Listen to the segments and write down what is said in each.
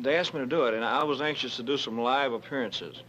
they asked me to do it, and I was anxious to do some live appearances.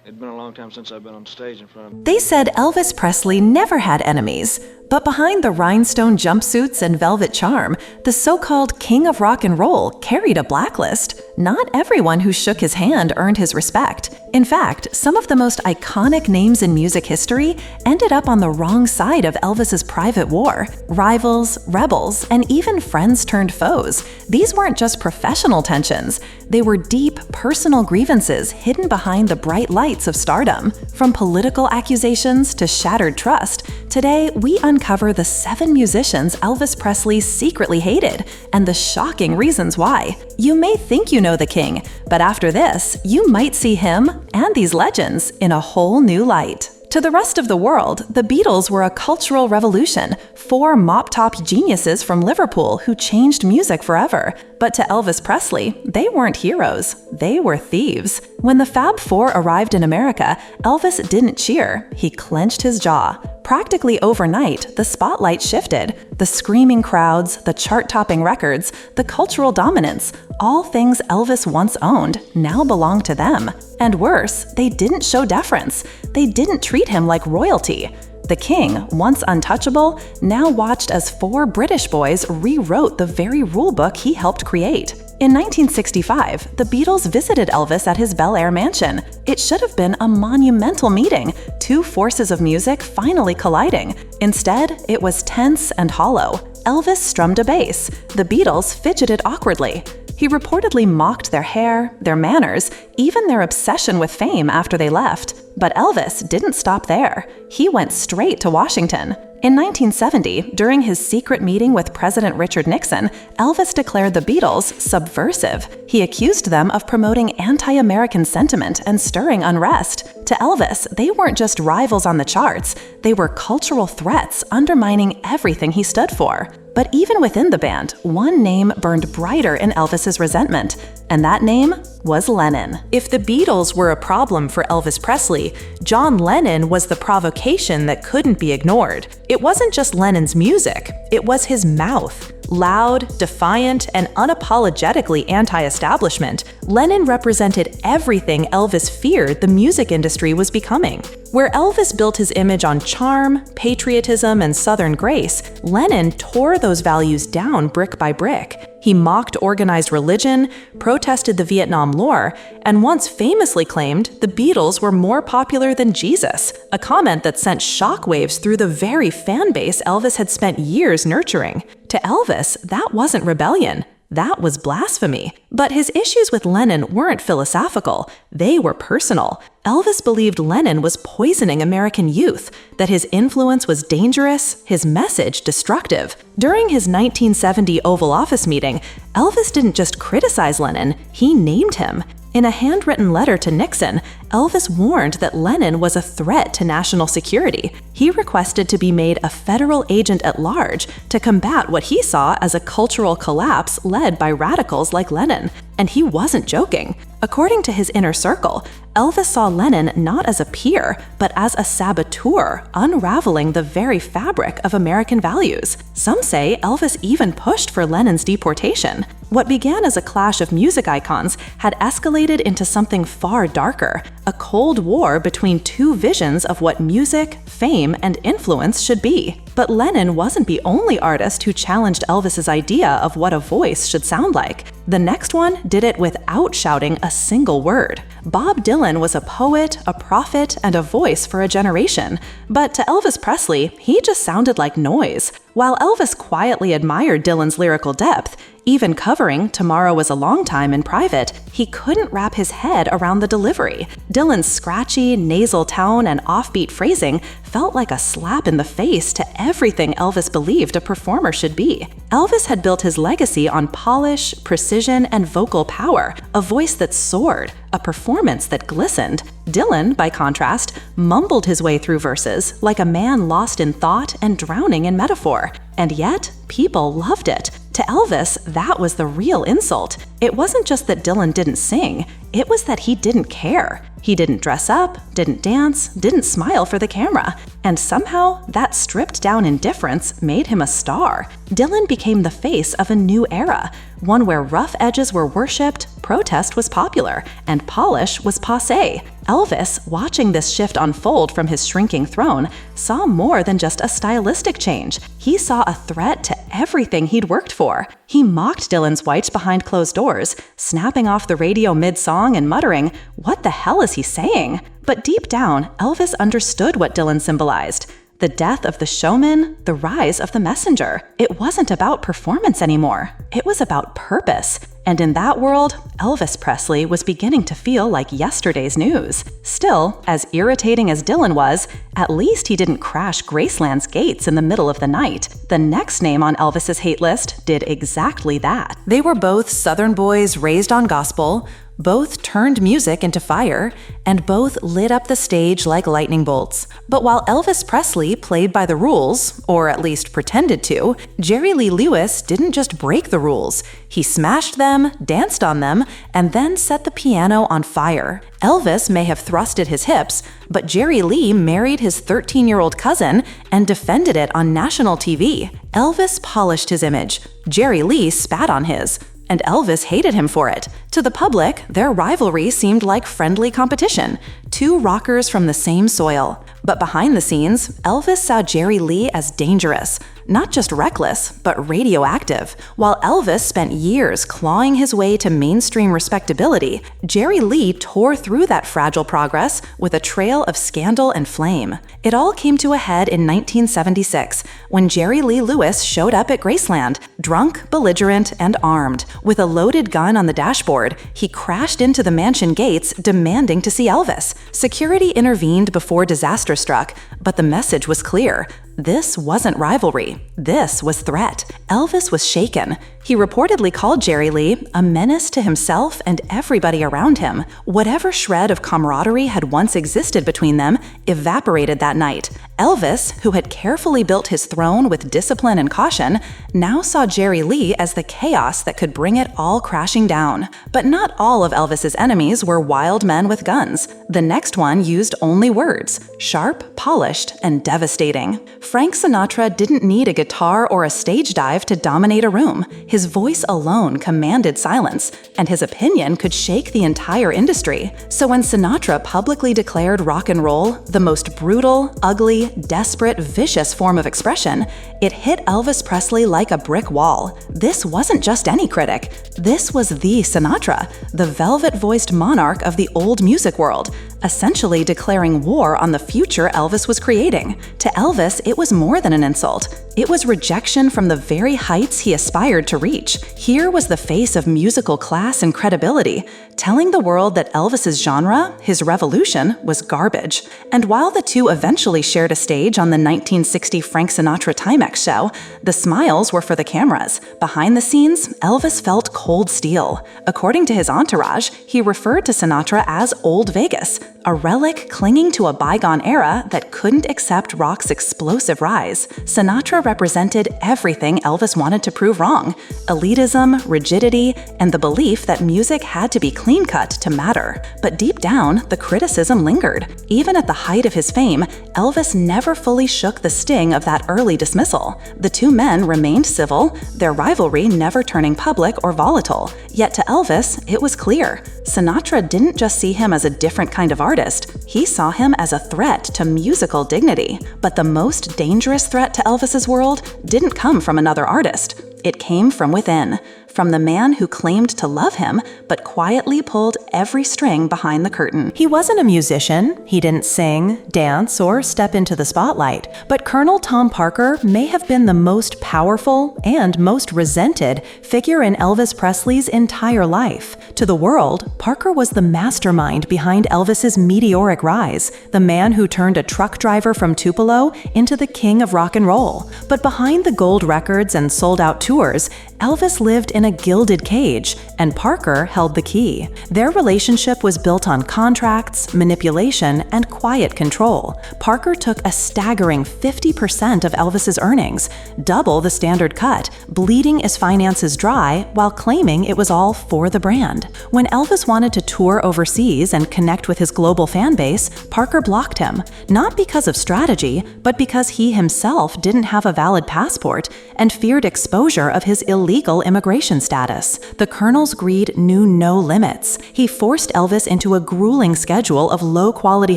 It'd been a long time since I've been on stage in front of... They said Elvis Presley never had enemies, but behind the rhinestone jumpsuits and velvet charm, the so-called king of rock and roll carried a blacklist. Not everyone who shook his hand earned his respect. In fact, some of the most iconic names in music history ended up on the wrong side of Elvis's private war. Rivals, rebels, and even friends turned foes. These weren't just professional tensions. They were deep, personal grievances hidden behind the bright lights of stardom. From political accusations to shattered trust, today we uncover the 7 musicians Elvis Presley secretly hated and the shocking reasons why. You may think you know the king, but after this, you might see him and these legends in a whole new light. To the rest of the world, the Beatles were a cultural revolution, 4 mop-top geniuses from Liverpool who changed music forever. But to Elvis Presley, they weren't heroes, they were thieves. When the Fab Four arrived in America, Elvis didn't cheer, he clenched his jaw. Practically overnight, the spotlight shifted. The screaming crowds, the chart-topping records, the cultural dominance, all things Elvis once owned, now belong to them. And worse, they didn't show deference. They didn't treat him like royalty. The king, once untouchable, now watched as 4 British boys rewrote the very rulebook he helped create. In 1965, the Beatles visited Elvis at his Bel Air mansion. It should have been a monumental meeting, 2 forces of music finally colliding. Instead, it was tense and hollow. Elvis strummed a bass. The Beatles fidgeted awkwardly. He reportedly mocked their hair, their manners, even their obsession with fame after they left. But Elvis didn't stop there. He went straight to Washington. In 1970, during his secret meeting with President Richard Nixon, Elvis declared the Beatles subversive. He accused them of promoting anti-American sentiment and stirring unrest. To Elvis, they weren't just rivals on the charts, they were cultural threats undermining everything he stood for. But even within the band, one name burned brighter in Elvis's resentment, and that name was Lennon. If the Beatles were a problem for Elvis Presley, John Lennon was the provocation that couldn't be ignored. It wasn't just Lennon's music, it was his mouth. Loud, defiant, and unapologetically anti-establishment, Lennon represented everything Elvis feared the music industry was becoming. Where Elvis built his image on charm, patriotism, and Southern grace, Lennon tore those values down brick by brick. He mocked organized religion, protested the Vietnam War, and once famously claimed the Beatles were more popular than Jesus, a comment that sent shockwaves through the very fan base Elvis had spent years nurturing. To Elvis, that wasn't rebellion. That was blasphemy. But his issues with Lennon weren't philosophical, they were personal. Elvis believed Lennon was poisoning American youth, that his influence was dangerous, his message destructive. During his 1970 Oval Office meeting, Elvis didn't just criticize Lennon, he named him. In a handwritten letter to Nixon, Elvis warned that Lennon was a threat to national security. He requested to be made a federal agent at large to combat what he saw as a cultural collapse led by radicals like Lennon. And he wasn't joking. According to his inner circle, Elvis saw Lennon not as a peer, but as a saboteur, unraveling the very fabric of American values. Some say Elvis even pushed for Lennon's deportation. What began as a clash of music icons had escalated into something far darker, a cold war between 2 visions of what music, fame, and influence should be. But Lennon wasn't the only artist who challenged Elvis's idea of what a voice should sound like. The next one did it without shouting a single word. Bob Dylan was a poet, a prophet, and a voice for a generation. But to Elvis Presley, he just sounded like noise. While Elvis quietly admired Dylan's lyrical depth, even covering "Tomorrow Was a Long Time" in private, he couldn't wrap his head around the delivery. Dylan's scratchy, nasal tone and offbeat phrasing felt like a slap in the face to everything Elvis believed a performer should be. Elvis had built his legacy on polish, precision, and vocal power, a voice that soared, a performance that glistened. Dylan, by contrast, mumbled his way through verses like a man lost in thought and drowning in metaphor. And yet, people loved it. To Elvis, that was the real insult. It wasn't just that Dylan didn't sing, it was that he didn't care. He didn't dress up, didn't dance, didn't smile for the camera. And somehow, that stripped-down indifference made him a star. Dylan became the face of a new era, one where rough edges were worshipped, protest was popular, and polish was passé. Elvis, watching this shift unfold from his shrinking throne, saw more than just a stylistic change. He saw a threat to everything he'd worked for. He mocked Dylan's whites behind closed doors, snapping off the radio mid-song and muttering, "What the hell is he saying?" But deep down, Elvis understood what Dylan symbolized. The death of the showman, the rise of the messenger. It wasn't about performance anymore. It was about purpose. And in that world, Elvis Presley was beginning to feel like yesterday's news. Still, as irritating as Dylan was, at least he didn't crash Graceland's gates in the middle of the night. The next name on Elvis's hate list did exactly that. They were both Southern boys raised on gospel, both turned music into fire, and both lit up the stage like lightning bolts. But while Elvis Presley played by the rules, or at least pretended to, Jerry Lee Lewis didn't just break the rules. He smashed them, danced on them, and then set the piano on fire. Elvis may have thrusted his hips, but Jerry Lee married his 13-year-old cousin and defended it on national TV. Elvis polished his image. Jerry Lee spat on his. And Elvis hated him for it. To the public, their rivalry seemed like friendly competition, two rockers from the same soil. But behind the scenes, Elvis saw Jerry Lee as dangerous, not just reckless, but radioactive. While Elvis spent years clawing his way to mainstream respectability, Jerry Lee tore through that fragile progress with a trail of scandal and flame. It all came to a head in 1976, when Jerry Lee Lewis showed up at Graceland, drunk, belligerent, and armed. With a loaded gun on the dashboard, he crashed into the mansion gates, demanding to see Elvis. Security intervened before disaster struck, but the message was clear. This wasn't rivalry. This was threat. Elvis was shaken. He reportedly called Jerry Lee a menace to himself and everybody around him. Whatever shred of camaraderie had once existed between them evaporated that night. Elvis, who had carefully built his throne with discipline and caution, now saw Jerry Lee as the chaos that could bring it all crashing down. But not all of Elvis's enemies were wild men with guns. The next one used only words, sharp, polished, and devastating. Frank Sinatra didn't need a guitar or a stage dive to dominate a room. His voice alone commanded silence, and his opinion could shake the entire industry. So when Sinatra publicly declared rock and roll the most brutal, ugly, desperate, vicious form of expression, it hit Elvis Presley like a brick wall. This wasn't just any critic. This was the Sinatra, the velvet-voiced monarch of the old music world, essentially declaring war on the future Elvis was creating. To Elvis, it was more than an insult. It was rejection from the very heights he aspired to reach. Here was the face of musical class and credibility, telling the world that Elvis's genre, his revolution, was garbage. And while the two eventually shared a stage on the 1960 Frank Sinatra Timex show, the smiles were for the cameras. Behind the scenes, Elvis felt cold steel. According to his entourage, he referred to Sinatra as Old Vegas, a relic clinging to a bygone era that couldn't accept rock's explosive rise. Sinatra represented everything Elvis wanted to prove wrong: elitism, rigidity, and the belief that music had to be clean-cut to matter. But deep down, the criticism lingered. Even at the height of his fame, Elvis never fully shook the sting of that early dismissal. The two men remained civil, their rivalry never turning public or volatile. Yet to Elvis, it was clear. Sinatra didn't just see him as a different kind of artist, he saw him as a threat to musical dignity. But the most dangerous threat to Elvis's world didn't come from another artist. It came from within, from the man who claimed to love him, but quietly pulled every string behind the curtain. He wasn't a musician, he didn't sing, dance, or step into the spotlight, but Colonel Tom Parker may have been the most powerful and most resented figure in Elvis Presley's entire life. To the world, Parker was the mastermind behind Elvis's meteoric rise, the man who turned a truck driver from Tupelo into the king of rock and roll. But behind the gold records and sold-out tours, Elvis lived in a gilded cage, and Parker held the key. Their relationship was built on contracts, manipulation, and quiet control. Parker took a staggering 50% of Elvis's earnings, double the standard cut, bleeding his finances dry while claiming it was all for the brand. When Elvis wanted to tour overseas and connect with his global fan base, Parker blocked him, not because of strategy, but because he himself didn't have a valid passport and feared exposure of his illegal immigration status. The Colonel's greed knew no limits. He forced Elvis into a grueling schedule of low-quality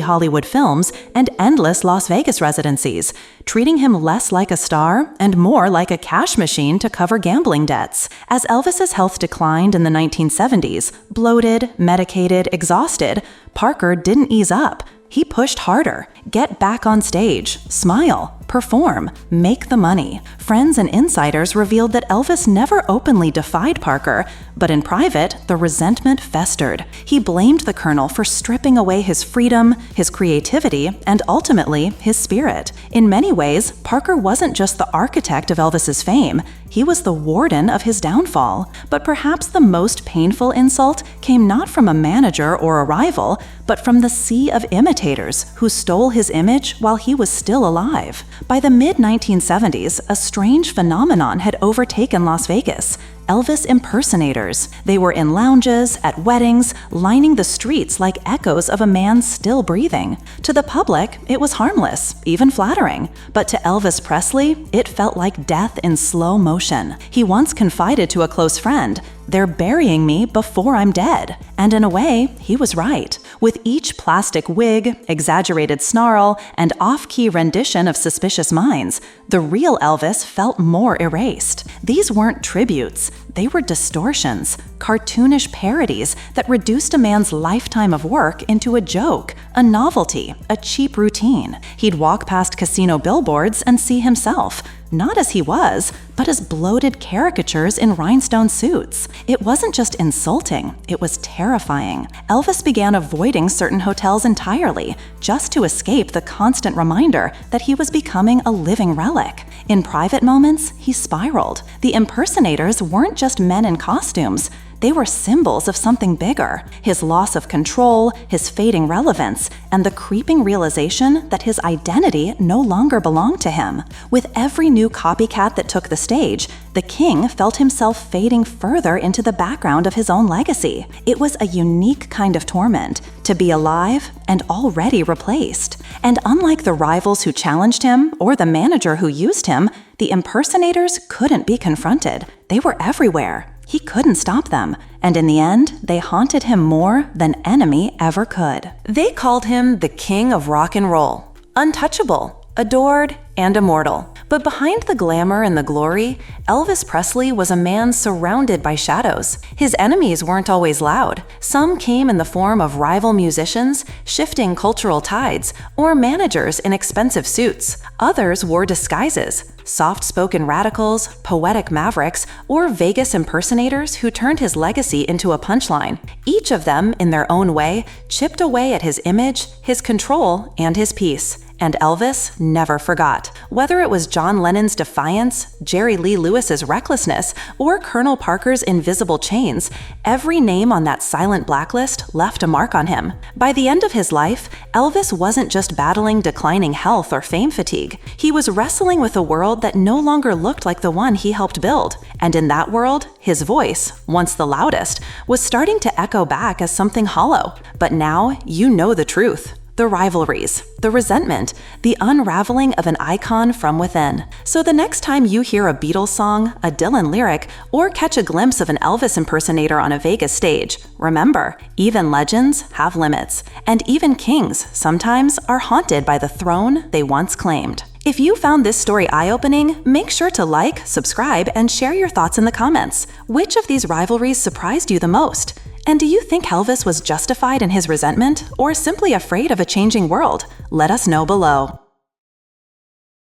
Hollywood films and endless Las Vegas residencies, treating him less like a star and more like a cash machine to cover gambling debts. As Elvis's health declined in the 1970s, bloated, medicated, exhausted, Parker didn't ease up. He pushed harder. Get back on stage, smile, perform, make the money. Friends and insiders revealed that Elvis never openly defied Parker, but in private, the resentment festered. He blamed the Colonel for stripping away his freedom, his creativity, and ultimately, his spirit. In many ways, Parker wasn't just the architect of Elvis's fame, he was the warden of his downfall. But perhaps the most painful insult came not from a manager or a rival, but from the sea of imitators who stole his image while he was still alive. By the mid-1970s, a strange phenomenon had overtaken Las Vegas: Elvis impersonators. They were in lounges, at weddings, lining the streets like echoes of a man still breathing. To the public, it was harmless, even flattering. But to Elvis Presley, it felt like death in slow motion. He once confided to a close friend, "They're burying me before I'm dead." And in a way, he was right. With each plastic wig, exaggerated snarl, and off-key rendition of Suspicious Minds, the real Elvis felt more erased. These weren't tributes. They were distortions, cartoonish parodies that reduced a man's lifetime of work into a joke, a novelty, a cheap routine. He'd walk past casino billboards and see himself, not as he was, but as bloated caricatures in rhinestone suits. It wasn't just insulting, it was terrifying. Elvis began avoiding certain hotels entirely, just to escape the constant reminder that he was becoming a living relic. In private moments, he spiraled. The impersonators weren't just men in costumes. They were symbols of something bigger: his loss of control, his fading relevance, and the creeping realization that his identity no longer belonged to him. With every new copycat that took the stage, the king felt himself fading further into the background of his own legacy. It was a unique kind of torment, to be alive and already replaced. And unlike the rivals who challenged him or the manager who used him, the impersonators couldn't be confronted. They were everywhere. He couldn't stop them, and in the end, they haunted him more than enemy ever could. They called him the King of Rock and Roll, untouchable, adored, and immortal. But behind the glamour and the glory, Elvis Presley was a man surrounded by shadows. His enemies weren't always loud. Some came in the form of rival musicians, shifting cultural tides, or managers in expensive suits. Others wore disguises: soft-spoken radicals, poetic mavericks, or Vegas impersonators who turned his legacy into a punchline. Each of them, in their own way, chipped away at his image, his control, and his peace. And Elvis never forgot. Whether it was John Lennon's defiance, Jerry Lee Lewis's recklessness, or Colonel Parker's invisible chains, every name on that silent blacklist left a mark on him. By the end of his life, Elvis wasn't just battling declining health or fame fatigue. He was wrestling with a world that no longer looked like the one he helped build. And in that world, his voice, once the loudest, was starting to echo back as something hollow. But now you know the truth. The rivalries, the resentment, the unraveling of an icon from within. So the next time you hear a Beatles song, a Dylan lyric, or catch a glimpse of an Elvis impersonator on a Vegas stage, remember, even legends have limits, and even kings sometimes are haunted by the throne they once claimed. If you found this story eye-opening, make sure to like, subscribe, and share your thoughts in the comments. Which of these rivalries surprised you the most? And do you think Elvis was justified in his resentment, or simply afraid of a changing world? Let us know below.